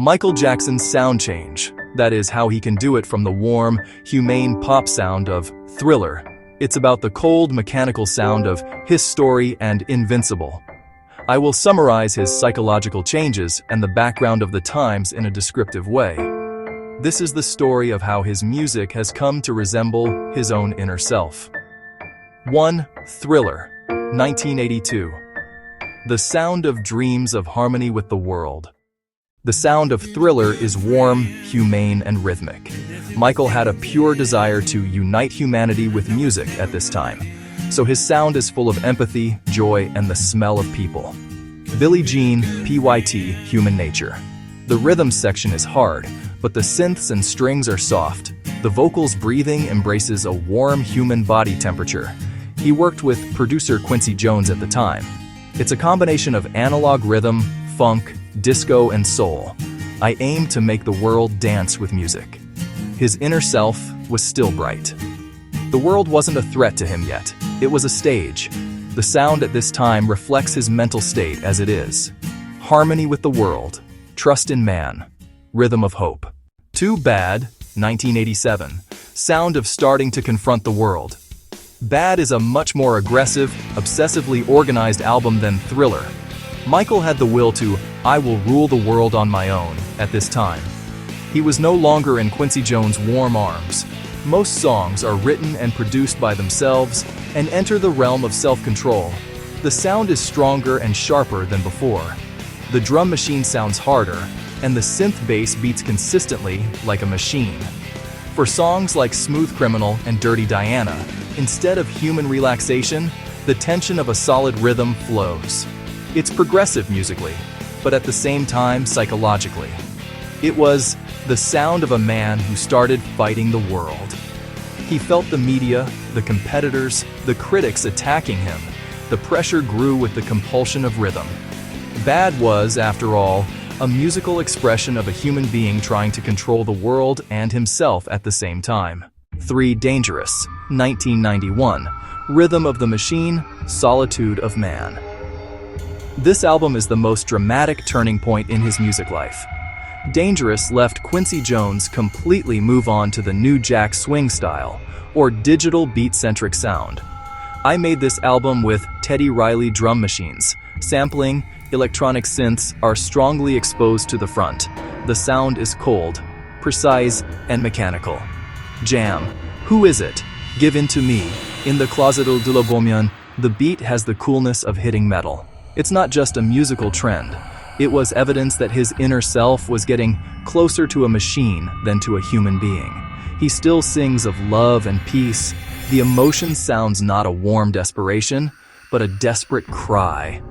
Michael Jackson's sound change. That is how he can do it from the warm, humane pop sound of Thriller. It's about the cold, mechanical sound of His Story and Invincible. I will summarize his psychological changes and the background of the times in a descriptive way. This is the story of how his music has come to resemble his own inner self. 1. Thriller, 1982. The sound of dreams of harmony with the world. The sound of Thriller is warm, humane, and rhythmic. Michael had a pure desire to unite humanity with music at this time, so his sound is full of empathy, joy, and the smell of people. Billie Jean, PYT, Human Nature. The rhythm section is hard, but the synths and strings are soft. The vocals breathing embraces a warm human body temperature. He worked with producer Quincy Jones at the time. It's a combination of analog rhythm, funk, disco, and soul. I aim to make the world dance with music. His inner self was still bright. The world wasn't a threat to him yet. It was a stage. The sound at this time reflects his mental state as it is. Harmony with the world, trust in man, rhythm of hope. 2. Bad, 1987. Sound of starting to confront the world. Bad is a much more aggressive, obsessively organized album than Thriller. Michael had the will to, I will rule the world on my own, at this time. He was no longer in Quincy Jones' warm arms. Most songs are written and produced by themselves and enter the realm of self-control. The sound is stronger and sharper than before. The drum machine sounds harder, and the synth bass beats consistently like a machine. For songs like Smooth Criminal and Dirty Diana, instead of human relaxation, the tension of a solid rhythm flows. It's progressive musically, but at the same time psychologically. It was the sound of a man who started fighting the world. He felt the media, the competitors, the critics attacking him. The pressure grew with the compulsion of rhythm. Bad was, after all, a musical expression of a human being trying to control the world and himself at the same time. 3. Dangerous, 1991. Rhythm of the machine, solitude of man. This album is the most dramatic turning point in his music life. Dangerous left Quincy Jones completely move on to the new jack swing style, or digital beat-centric sound. I made this album with Teddy Riley drum machines. Sampling, electronic synths are strongly exposed to the front. The sound is cold, precise, and mechanical. Jam. Who is it? Give in to me. In the Closet de la Bohemian, the beat has the coolness of hitting metal. It's not just a musical trend. It was evidence that his inner self was getting closer to a machine than to a human being. He still sings of love and peace. The emotion sounds not a warm desperation, but a desperate cry.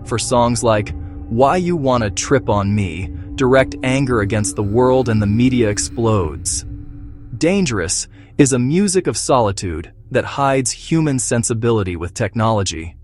For songs like Why You Wanna Trip on Me, direct anger against the world and the media explodes. Dangerous is a music of solitude that hides human sensibility with technology.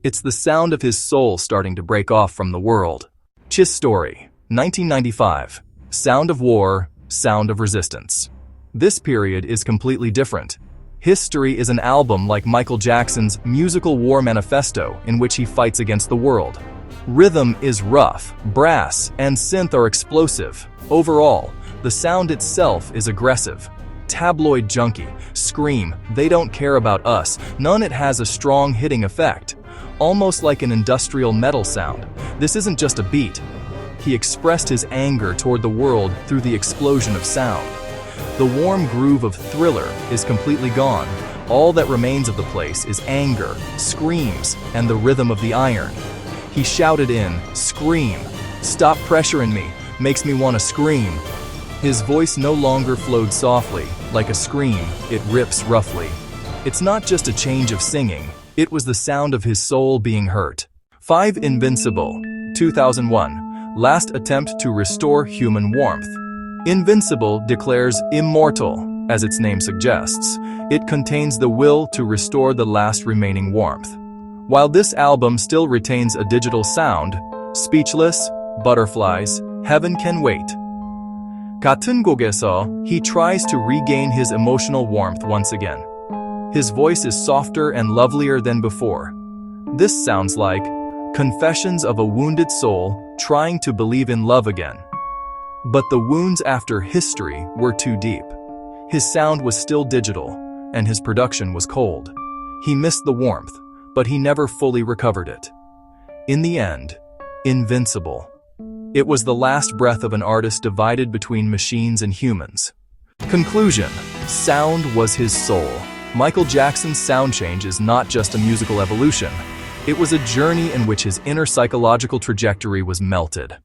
It's the sound of his soul starting to break off from the world. His Story, 1995. Sound of war, sound of resistance. This period is completely different. History is an album like Michael Jackson's musical war manifesto in which he fights against the world. Rhythm is rough, brass, and synth are explosive. Overall, the sound itself is aggressive. Tabloid junkie, scream, they don't care about us, none. It has a strong hitting effect. Almost like an industrial metal sound. This isn't just a beat. He expressed his anger toward the world through the explosion of sound. The warm groove of Thriller is completely gone. All that remains of the place is anger, screams, and the rhythm of the iron. He shouted in, "Scream! Stop pressuring me, makes me want to scream." His voice no longer flowed softly, like a scream, it rips roughly. It's not just a change of singing. It was the sound of his soul being hurt. 5. Invincible, 2001. Last attempt to restore human warmth. Invincible declares immortal, as its name suggests. It contains the will to restore the last remaining warmth. While this album still retains a digital sound, Speechless, Butterflies, Heaven Can Wait. Katun Gogeso, he tries to regain his emotional warmth once again. His voice is softer and lovelier than before. This sounds like confessions of a wounded soul trying to believe in love again. But the wounds after history were too deep. His sound was still digital, and his production was cold. He missed the warmth, but he never fully recovered it. In the end, Invincible. It was the last breath of an artist divided between machines and humans. Conclusion: sound was his soul. Michael Jackson's sound change is not just a musical evolution. It was a journey in which his inner psychological trajectory was melted.